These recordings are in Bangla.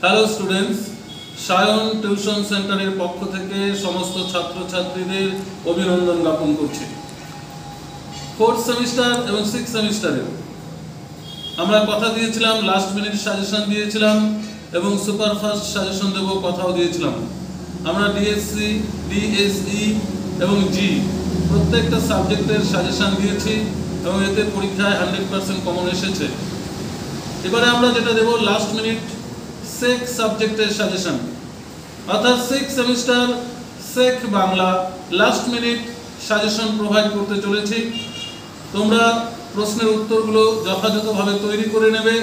হ্যালো স্টুডেন্টস, সায়ন টিউশন সেন্টারের পক্ষ থেকে সমস্ত ছাত্রছাত্রীদের অভিনন্দন জ্ঞাপন করছি। ফোর্থ সেমিস্টার এবং সিক্স সেমিস্টারে আমরা কথা দিয়েছিলাম, লাস্ট মিনিট সাজেশন দিয়েছিলাম এবং সুপারফাস্ট সাজেশন দেবো কথাও দিয়েছিলাম। আমরা ডিএসসি, ডিএসই এবং জি প্রত্যেকটা সাবজেক্টের সাজেশন দিয়েছি এবং এতে পরীক্ষায় 100% কমন এসেছে। এবারে আমরা যেটা দেবো লাস্ট মিনিট সেক সাবজেক্টের সাজেশন, অর্থাৎ six semester SEC Bangla last minute suggestion provide করতে চলেছি। তোমরা প্রশ্নের উত্তরগুলো যথাযথভাবে তৈরি করে নেবে।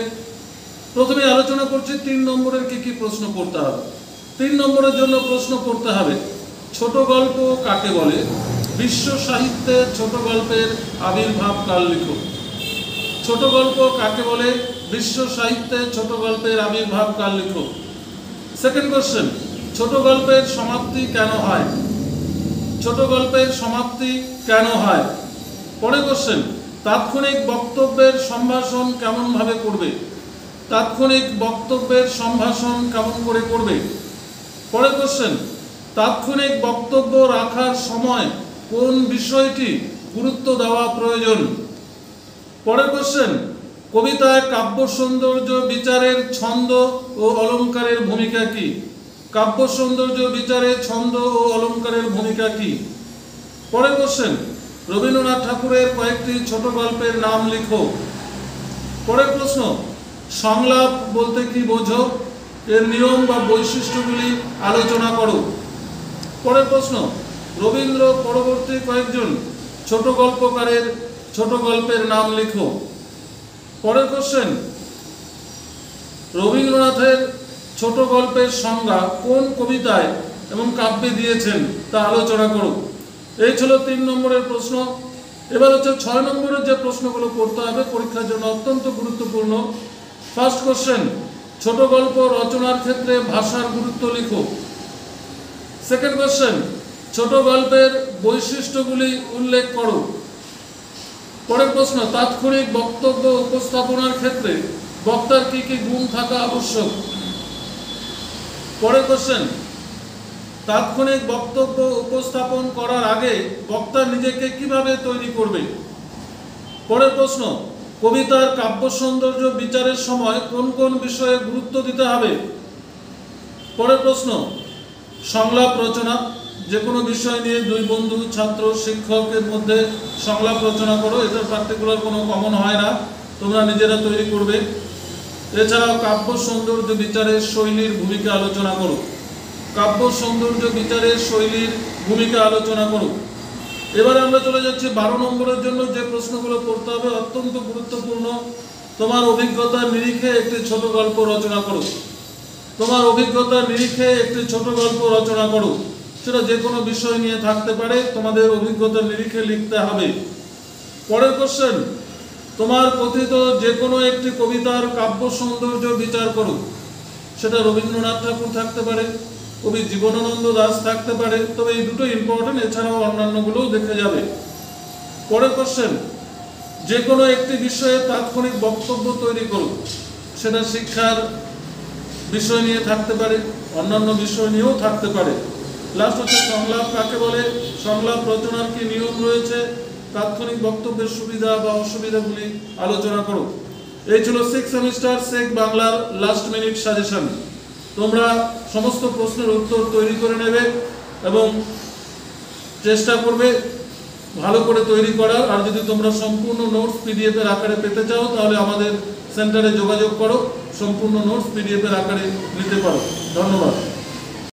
প্রথমে আলোচনা করছি 3 নম্বরের কি প্রশ্ন করতে হবে। 3 নম্বরের জন্য প্রশ্ন করতে হবে, ছোট গল্প কাকে বলে? বিশ্ব সাহিত্যে ছোট গল্পের আবির্ভাব কাল লিখো। ছোট গল্প কাকে বলে? বিশ্ব সাহিত্যে ছোট গল্পের আবির্ভাব কাল লিখো। সেকেন্ড কোশ্চেন, ছোট গল্পের সমাপ্তি কেন হয়? ছোট গল্পের সমাপ্তি কেন হয়? পরের কোশ্চেন, তাৎক্ষণিক বক্তব্যের সম্ভাষণ কেমন ভাবে করবে? তাৎক্ষণিক বক্তব্যের সম্ভাষণ কেমন করে করবে? পরের কোশ্চেন, তাৎক্ষণিক বক্তব্য রাখার সময় কোন বিষয়টি গুরুত্ব দেওয়া প্রয়োজন? পরের কোশ্চেন, কবিতায় কাব্য সৌন্দর্য বিচারের ছন্দ ও অলঙ্কারের ভূমিকা কি? কাব্য সৌন্দর্য বিচারে ছন্দ ও অলঙ্কারের ভূমিকা কি? পরের কোশ্চেন, রবীন্দ্রনাথ ঠাকুরের কয়েকটি ছোট গল্পের নাম লিখো। পরের প্রশ্ন, সংলাপ বলতে কি বোঝো? এর নিয়ম বা বৈশিষ্ট্যগুলি আলোচনা করো। পরের প্রশ্ন, রবীন্দ্র পরবর্তী কয়েকজন ছোট গল্পকারের ছোট গল্পের নাম লিখো। পরের কোশ্চেন, রবীন্দ্রনাথের ছোট গল্পের সংজ্ঞা কোন কবিতায় এবং কাব্যে দিয়েছেন তা আলোচনা করো। এই ছিল 3 নম্বরের প্রশ্ন। এবার হচ্ছে 6 নম্বরের যে প্রশ্নগুলো করতে হবে পরীক্ষার জন্য অত্যন্ত গুরুত্বপূর্ণ। ফার্স্ট কোশ্চেন, ছোট গল্প রচনার ক্ষেত্রে ভাষার গুরুত্ব লিখো। সেকেন্ড কোশ্চেন, ছোট গল্পের বৈশিষ্ট্যগুলি উল্লেখ করো। পরের প্রশ্ন, তাৎক্ষণিক বক্তব্য উপস্থাপনার ক্ষেত্রে বক্তার কি কি গুণ থাকা আবশ্যক? পরের কোশ্চেন, তাৎক্ষণিক বক্তব্য উপস্থাপন করার আগে বক্তা নিজেকে কিভাবে তৈরি করবে? পরের প্রশ্ন, কবিতার কাব্য সৌন্দর্য বিচারের সময় কোন কোন বিষয়ে গুরুত্ব দিতে হবে? পরের প্রশ্ন, সংলাপ রচনা, যে কোনো বিষয় নিয়ে 2 বন্ধু ছাত্র শিক্ষকের মধ্যে সংলাপ রচনা করো। এটার পার্টিকুলার কোনো কমন হয় না, তোমরা নিজেরা তৈরি করবে। এছাড়াও কাব্য সৌন্দর্য বিচারের শৈলীর ভূমিকা আলোচনা করো। কাব্য সৌন্দর্য বিচারের শৈলীর ভূমিকা আলোচনা করো। এবারে আমরা চলে যাচ্ছি 12 নম্বরের জন্য যে প্রশ্নগুলো করতে হবে, অত্যন্ত গুরুত্বপূর্ণ। তোমার অভিজ্ঞতার নিরিখে একটি ছোট গল্প রচনা করো। তোমার অভিজ্ঞতার নিরিখে একটি ছোট গল্প রচনা করো। সেটা যে কোনো বিষয় নিয়ে থাকতে পারে, তোমাদের অভিজ্ঞতার নিরিখে লিখতে হবে। পরের কোশ্চেন, তোমার কথিত যে কোনো একটি কবিতার কাব্য সৌন্দর্য বিচার করো। সেটা রবীন্দ্রনাথ ঠাকুর থাকতে পারে, কবি জীবনানন্দ দাশ থাকতে পারে, তবে এই দুটো ইম্পর্টেন্ট, এছাড়াও অন্যান্যগুলোও দেখে যাবে। পরের কোশ্চেন, যে কোনো একটি বিষয়ে তাৎক্ষণিক বক্তব্য তৈরি করো। সেটা শিক্ষার বিষয় নিয়ে থাকতে পারে, অন্যান্য বিষয় নিয়েও থাকতে পারে। লাস্ট হচ্ছে সংলাপ কাকে বলে? সংলাপ রচনার কি নিয়ম রয়েছে? তাৎক্ষণিক বক্তব্যের সুবিধা বা অসুবিধাগুলি আলোচনা করো। এই ছিল 6 সেমিস্টার সেক বাংলার লাস্ট মিনিট সাজেশন। তোমরা সমস্ত প্রশ্নের উত্তর তৈরি করে নেবে এবং চেষ্টা করবে ভালো করে তৈরি করার। আর যদি তোমরা সম্পূর্ণ নোটস পিডিএফ এর আকারে পেতে চাও তাহলে আমাদের সেন্টারে যোগাযোগ করো, সম্পূর্ণ নোটস পিডিএফ এর আকারে নিতে পারো। ধন্যবাদ।